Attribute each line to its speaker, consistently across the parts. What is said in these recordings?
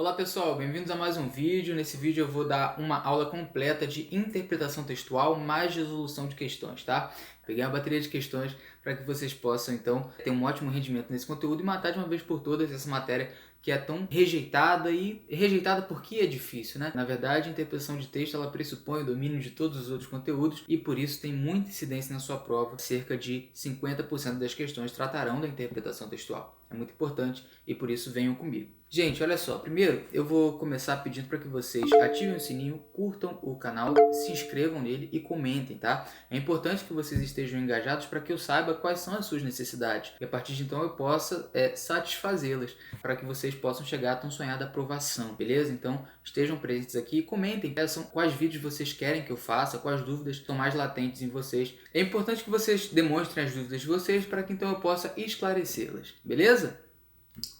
Speaker 1: Olá pessoal, bem-vindos a mais um vídeo. Nesse vídeo eu vou dar uma aula completa de interpretação textual mais resolução de questões, tá? Peguei uma bateria de questões para que vocês possam então ter um ótimo rendimento nesse conteúdo e matar de uma vez por todas essa matéria que é tão rejeitada e rejeitada porque é difícil, né? Na verdade, a interpretação de texto ela pressupõe o domínio de todos os outros conteúdos e por isso tem muita incidência na sua prova. Cerca de 50% das questões tratarão da interpretação textual. É muito importante e por isso venham comigo. Gente, olha só, primeiro eu vou começar pedindo para que vocês ativem o sininho, curtam o canal, se inscrevam nele e comentem, tá? É importante que vocês estejam engajados para que eu saiba quais são as suas necessidades e a partir de então eu possa satisfazê-las para que vocês possam chegar à tão sonhada aprovação, beleza? Então estejam presentes aqui e comentem quais vídeos vocês querem que eu faça, quais dúvidas estão mais latentes em vocês. É importante que vocês demonstrem as dúvidas de vocês para que então eu possa esclarecê-las, beleza?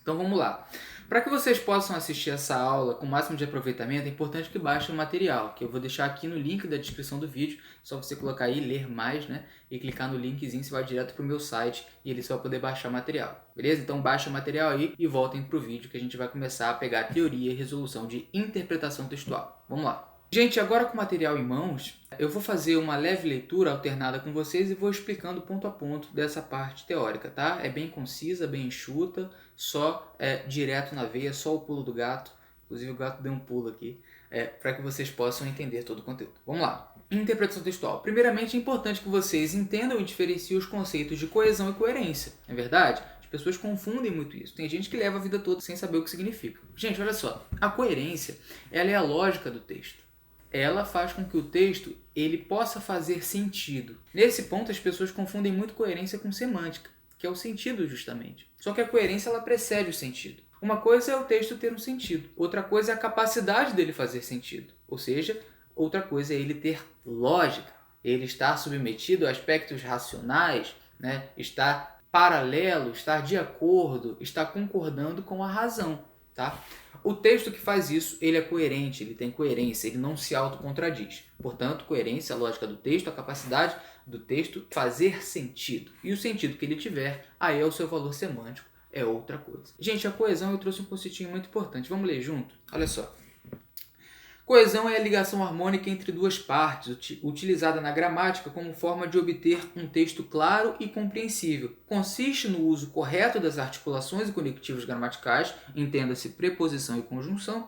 Speaker 1: Então vamos lá. Para que vocês possam assistir essa aula com o máximo de aproveitamento, é importante que baixem o material, que eu vou deixar aqui no link da descrição do vídeo. Só você colocar aí, ler mais, né? E clicar no linkzinho, você vai direto para o meu site e ele só vai poder baixar o material. Beleza? Então baixa o material aí e voltem para o vídeo que a gente vai começar a pegar a teoria e resolução de interpretação textual. Vamos lá. Gente, agora com o material em mãos, eu vou fazer uma leve leitura alternada com vocês e vou explicando ponto a ponto dessa parte teórica, tá? É bem concisa, bem enxuta, só direto na veia, só o pulo do gato. Inclusive o gato deu um pulo aqui, para que vocês possam entender todo o conteúdo. Vamos lá. Interpretação textual. Primeiramente, é importante que vocês entendam e diferenciem os conceitos de coesão e coerência. Não é verdade? As pessoas confundem muito isso. Tem gente que leva a vida toda sem saber o que significa. Gente, olha só. A coerência, ela é a lógica do texto. Ela faz com que o texto ele possa fazer sentido. Nesse ponto, as pessoas confundem muito coerência com semântica, que é o sentido justamente. Só que a coerência ela precede o sentido. Uma coisa é o texto ter um sentido, outra coisa é a capacidade dele fazer sentido. Ou seja, outra coisa é ele ter lógica, ele estar submetido a aspectos racionais, né? Estar paralelo, estar de acordo, estar concordando com a razão. Tá? O texto que faz isso, ele é coerente, ele tem coerência, ele não se autocontraduz. Portanto, coerência é a lógica do texto, a capacidade do texto fazer sentido. E o sentido que ele tiver, aí é o seu valor semântico, é outra coisa. Gente, a coesão eu trouxe um conceitinho muito importante. Vamos ler junto? Olha só. Coesão é a ligação harmônica entre duas partes, utilizada na gramática como forma de obter um texto claro e compreensível. Consiste no uso correto das articulações e conectivos gramaticais, entenda-se preposição e conjunção,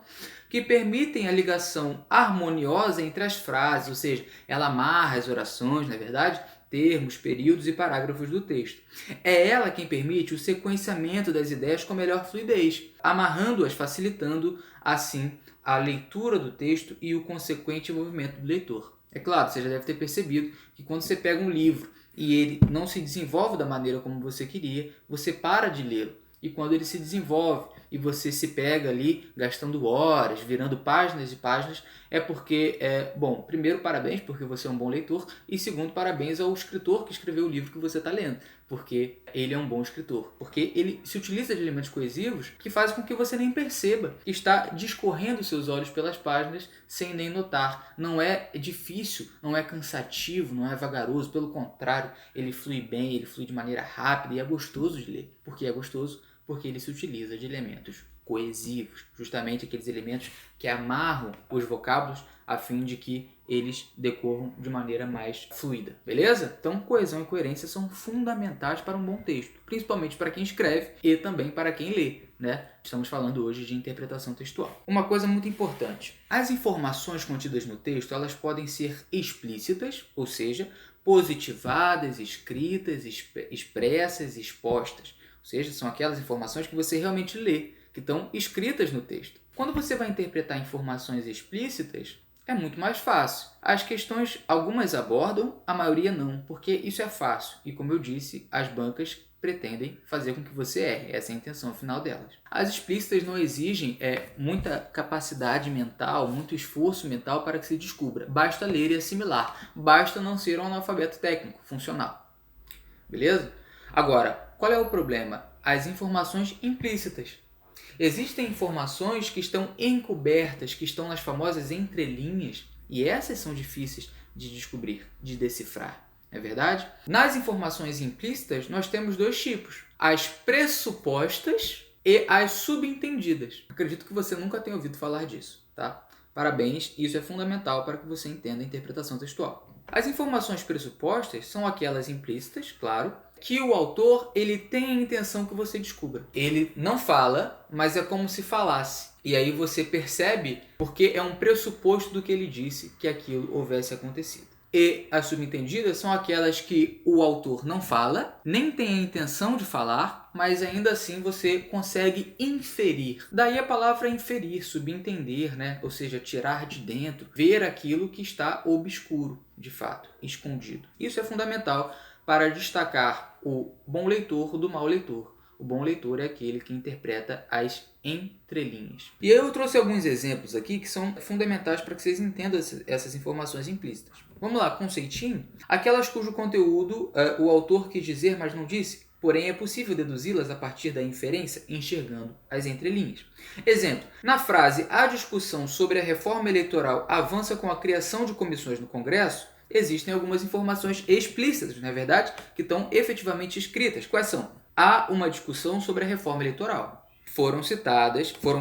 Speaker 1: que permitem a ligação harmoniosa entre as frases, ou seja, ela amarra as orações, na verdade, termos, períodos e parágrafos do texto. É ela quem permite o sequenciamento das ideias com melhor fluidez, amarrando-as, facilitando, assim, a leitura do texto e o consequente movimento do leitor. É claro, você já deve ter percebido que quando você pega um livro e ele não se desenvolve da maneira como você queria, você para de lê-lo. E quando ele se desenvolve e você se pega ali gastando horas, virando páginas e páginas, é porque, bom, primeiro parabéns porque você é um bom leitor e segundo parabéns ao escritor que escreveu o livro que você está lendo, porque ele é um bom escritor, porque ele se utiliza de elementos coesivos que fazem com que você nem perceba que está discorrendo seus olhos pelas páginas sem nem notar. Não é difícil, não é cansativo, não é vagaroso, pelo contrário, ele flui bem, ele flui de maneira rápida e é gostoso de ler. Por que é gostoso? Porque ele se utiliza de elementos coesivos, justamente aqueles elementos que amarram os vocábulos a fim de que eles decorram de maneira mais fluida, beleza? Então, coesão e coerência são fundamentais para um bom texto, principalmente para quem escreve e também para quem lê, né? Estamos falando hoje de interpretação textual. Uma coisa muito importante, as informações contidas no texto, elas podem ser explícitas, ou seja, positivadas, escritas, expressas, expostas. Ou seja, são aquelas informações que você realmente lê, que estão escritas no texto. Quando você vai interpretar informações explícitas, é muito mais fácil. As questões, algumas abordam, a maioria não, porque isso é fácil. E como eu disse, as bancas pretendem fazer com que você erre. Essa é a intenção final delas. As explícitas não exigem muita capacidade mental, muito esforço mental para que se descubra. Basta ler e assimilar. Basta não ser um analfabeto técnico, funcional. Beleza? Agora, qual é o problema? As informações implícitas. Existem informações que estão encobertas, que estão nas famosas entrelinhas, e essas são difíceis de descobrir, de decifrar. Não é verdade? Nas informações implícitas, nós temos dois tipos. As pressupostas e as subentendidas. Acredito que você nunca tenha ouvido falar disso, tá? Parabéns, isso é fundamental para que você entenda a interpretação textual. As informações pressupostas são aquelas implícitas, claro, que o autor ele tem a intenção que você descubra. Ele não fala, mas é como se falasse. E aí você percebe porque é um pressuposto do que ele disse que aquilo houvesse acontecido. E as subentendidas são aquelas que o autor não fala, nem tem a intenção de falar, mas ainda assim você consegue inferir. Daí a palavra inferir, subentender, né? Ou seja, tirar de dentro, ver aquilo que está obscuro, de fato, escondido. Isso é fundamental para destacar o bom leitor do mau leitor. O bom leitor é aquele que interpreta as entrelinhas. E eu trouxe alguns exemplos aqui que são fundamentais para que vocês entendam essas informações implícitas. Vamos lá, conceitinho. Aquelas cujo conteúdo o autor quis dizer, mas não disse, porém é possível deduzi-las a partir da inferência, enxergando as entrelinhas. Exemplo, na frase "a discussão sobre a reforma eleitoral avança com a criação de comissões no Congresso", existem algumas informações explícitas, não é verdade, que estão efetivamente escritas. Quais são? Há uma discussão sobre a reforma eleitoral. Foram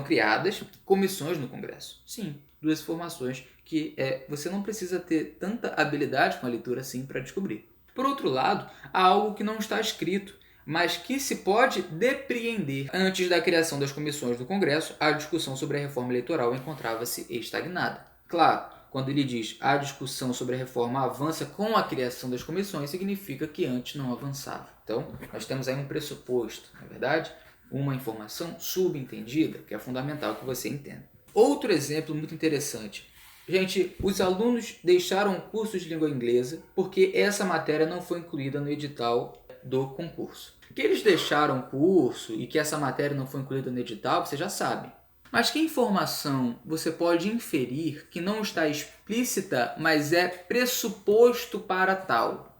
Speaker 1: criadas comissões no Congresso. Sim, duas informações que você não precisa ter tanta habilidade com a leitura assim para descobrir. Por outro lado, há algo que não está escrito, mas que se pode depreender. Antes da criação das comissões do Congresso, a discussão sobre a reforma eleitoral encontrava-se estagnada. Claro, quando ele diz a discussão sobre a reforma avança com a criação das comissões, significa que antes não avançava. Então, nós temos aí um pressuposto, na verdade, uma informação subentendida, que é fundamental que você entenda. Outro exemplo muito interessante. Gente, os alunos deixaram o curso de língua inglesa porque essa matéria não foi incluída no edital do concurso. Que eles deixaram o curso e que essa matéria não foi incluída no edital, você já sabe. Mas que informação você pode inferir que não está explícita, mas é pressuposto para tal?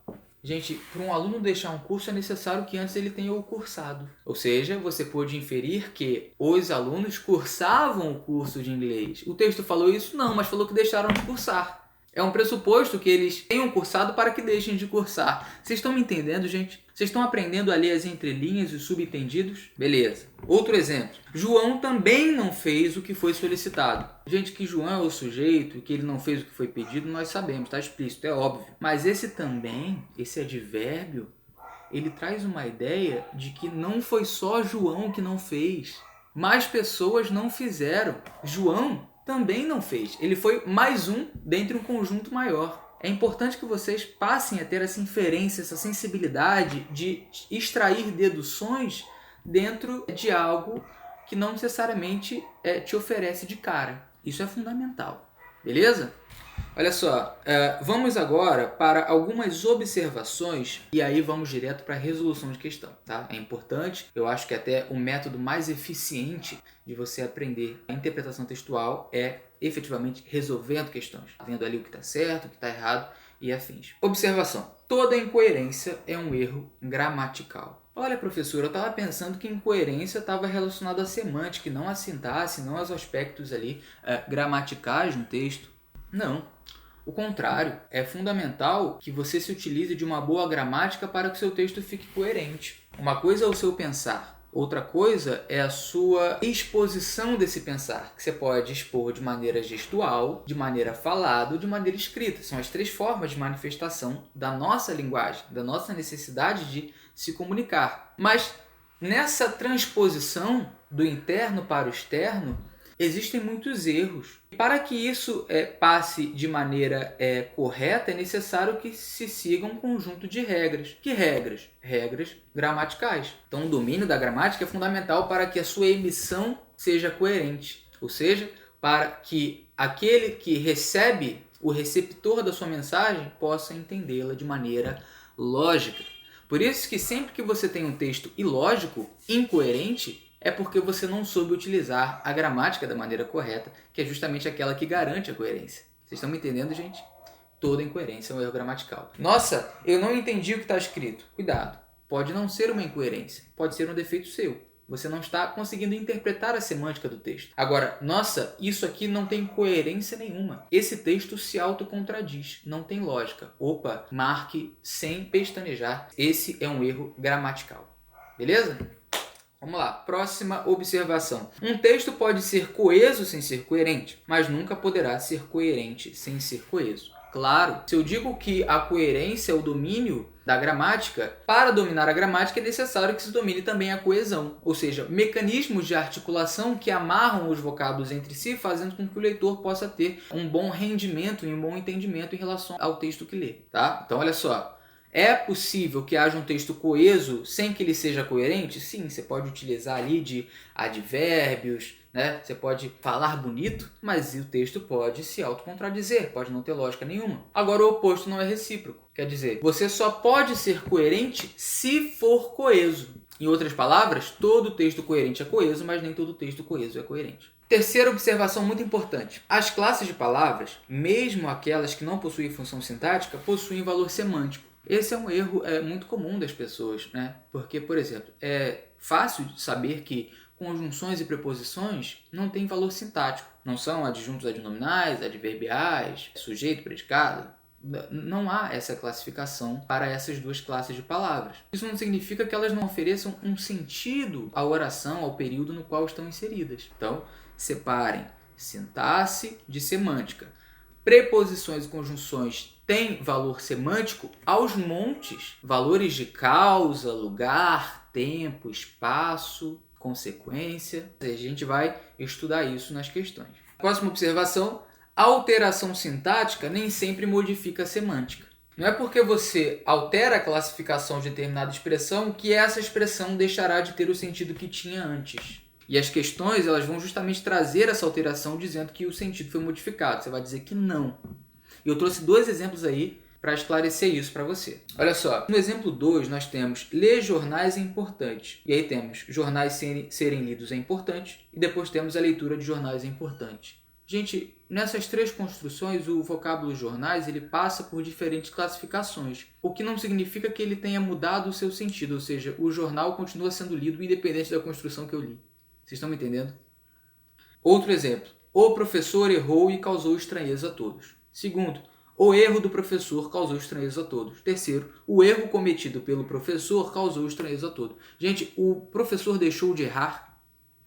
Speaker 1: Gente, para um aluno deixar um curso é necessário que antes ele tenha o cursado. Ou seja, você pode inferir que os alunos cursavam o curso de inglês. O texto falou isso? Não, mas falou que deixaram de cursar. É um pressuposto que eles tenham cursado para que deixem de cursar. Vocês estão me entendendo, gente? Vocês estão aprendendo a ler as entrelinhas e os subentendidos? Beleza. Outro exemplo. João também não fez o que foi solicitado. Gente, que João é o sujeito e que ele não fez o que foi pedido, nós sabemos, está explícito, é óbvio. Mas esse também, esse advérbio, ele traz uma ideia de que não foi só João que não fez. Mais pessoas não fizeram. João também não fez. Ele foi mais um dentre um conjunto maior. É importante que vocês passem a ter essa inferência, essa sensibilidade de extrair deduções dentro de algo que não necessariamente te oferece de cara. Isso é fundamental. Beleza? Olha só, vamos agora para algumas observações e aí vamos direto para a resolução de questão, tá? É importante, eu acho que até o método mais eficiente de você aprender a interpretação textual é efetivamente resolvendo questões, vendo ali o que está certo, o que está errado e afins. Observação: toda incoerência é um erro gramatical. Olha, professor, eu estava pensando que incoerência estava relacionada à semântica, e não à sintaxe, não aos aspectos ali gramaticais de um texto. Não. O contrário, é fundamental que você se utilize de uma boa gramática para que seu texto fique coerente. Uma coisa é o seu pensar, outra coisa é a sua exposição desse pensar, que você pode expor de maneira gestual, de maneira falada ou de maneira escrita. São as três formas de manifestação da nossa linguagem, da nossa necessidade de se comunicar. Mas nessa transposição do interno para o externo, existem muitos erros. Para que isso passe de maneira correta, é necessário que se siga um conjunto de regras. Que regras? Regras gramaticais. Então, o domínio da gramática é fundamental para que a sua emissão seja coerente. Ou seja, para que aquele que recebe, o receptor da sua mensagem, possa entendê-la de maneira lógica. Por isso que sempre que você tem um texto ilógico, incoerente, é porque você não soube utilizar a gramática da maneira correta, que é justamente aquela que garante a coerência. Vocês estão me entendendo, gente? Toda incoerência é um erro gramatical. Nossa, eu não entendi o que está escrito. Cuidado, pode não ser uma incoerência, pode ser um defeito seu. Você não está conseguindo interpretar a semântica do texto. Agora, nossa, isso aqui não tem coerência nenhuma. Esse texto se autocontradiz, não tem lógica. Opa, marque sem pestanejar. Esse é um erro gramatical. Beleza? Vamos lá, próxima observação. Um texto pode ser coeso sem ser coerente, mas nunca poderá ser coerente sem ser coeso. Claro, se eu digo que a coerência é o domínio da gramática, para dominar a gramática é necessário que se domine também a coesão, ou seja, mecanismos de articulação que amarram os vocábulos entre si, fazendo com que o leitor possa ter um bom rendimento e um bom entendimento em relação ao texto que lê, tá? Então, olha só, é possível que haja um texto coeso sem que ele seja coerente? Sim, você pode utilizar ali de advérbios, né? Você pode falar bonito, mas o texto pode se autocontradizer, pode não ter lógica nenhuma. Agora, o oposto não é recíproco. Quer dizer, você só pode ser coerente se for coeso. Em outras palavras, todo texto coerente é coeso, mas nem todo texto coeso é coerente. Terceira observação muito importante. As classes de palavras, mesmo aquelas que não possuem função sintática, possuem valor semântico. Esse é um erro muito comum das pessoas, né? Porque, por exemplo, é fácil de saber que conjunções e preposições não têm valor sintático. Não são adjuntos adnominais, adverbiais, sujeito, predicado. Não há essa classificação para essas duas classes de palavras. Isso não significa que elas não ofereçam um sentido à oração, ao período no qual estão inseridas. Então, separem sintaxe de semântica. Preposições e conjunções têm valor semântico aos montes. Valores de causa, lugar, tempo, espaço, consequência. A gente vai estudar isso nas questões. Próxima observação. A alteração sintática nem sempre modifica a semântica. Não é porque você altera a classificação de determinada expressão que essa expressão deixará de ter o sentido que tinha antes. E as questões elas vão justamente trazer essa alteração dizendo que o sentido foi modificado. Você vai dizer que não. E eu trouxe 2 exemplos aí para esclarecer isso para você. Olha só, no exemplo 2 nós temos ler jornais é importante. E aí temos jornais serem lidos é importante. E depois temos a leitura de jornais é importante. Gente, nessas 3 construções, o vocábulo jornais ele passa por diferentes classificações, o que não significa que ele tenha mudado o seu sentido, ou seja, o jornal continua sendo lido independente da construção que eu li. Vocês estão me entendendo? Outro exemplo. O professor errou e causou estranheza a todos. Segundo, o erro do professor causou estranheza a todos. Terceiro, o erro cometido pelo professor causou estranheza a todos. Gente, o professor deixou de errar?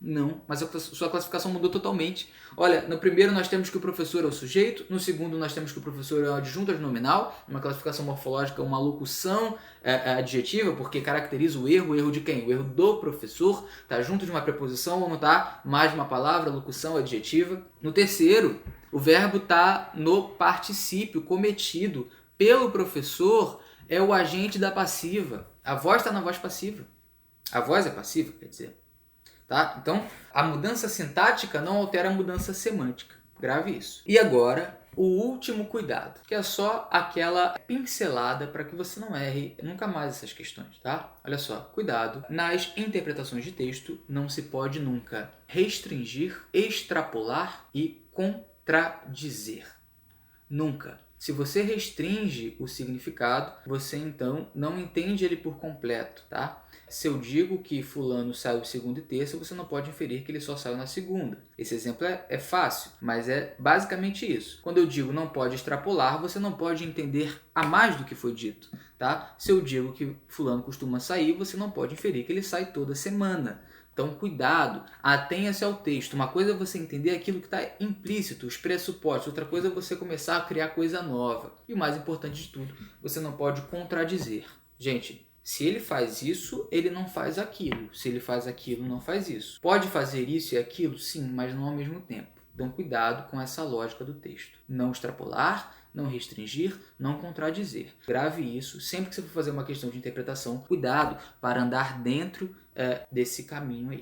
Speaker 1: Não, mas a sua classificação mudou totalmente. Olha, no primeiro nós temos que o professor é o sujeito, no segundo nós temos que o professor é o adjunto adnominal, uma classificação morfológica, uma locução adjetiva, porque caracteriza o erro de quem? O erro do professor, está junto de uma preposição ou não está? Mais de uma palavra, locução adjetiva. No terceiro, o verbo está no particípio cometido pelo professor, é o agente da passiva. A voz está na voz passiva. A voz é passiva, quer dizer. Tá? Então, a mudança sintática não altera a mudança semântica. Grave isso. E agora, o último cuidado, que é só aquela pincelada para que você não erre nunca mais essas questões, tá? Olha só, cuidado. Nas interpretações de texto, não se pode nunca restringir, extrapolar e contradizer. Nunca. Se você restringe o significado, você então não entende ele por completo, tá? Se eu digo que fulano saiu segunda e terça, você não pode inferir que ele só saiu na segunda. Esse exemplo é fácil, mas é basicamente isso. Quando eu digo não pode extrapolar, você não pode entender a mais do que foi dito, tá? Se eu digo que fulano costuma sair, você não pode inferir que ele sai toda semana. Então, cuidado, atenha-se ao texto. Uma coisa é você entender aquilo que está implícito, os pressupostos. Outra coisa é você começar a criar coisa nova. E o mais importante de tudo, você não pode contradizer. Gente, se ele faz isso, ele não faz aquilo. Se ele faz aquilo, não faz isso. Pode fazer isso e aquilo? Sim, mas não ao mesmo tempo. Então, cuidado com essa lógica do texto. Não extrapolar, não restringir, não contradizer. Grave isso. Sempre que você for fazer uma questão de interpretação, cuidado para andar dentro desse caminho aí.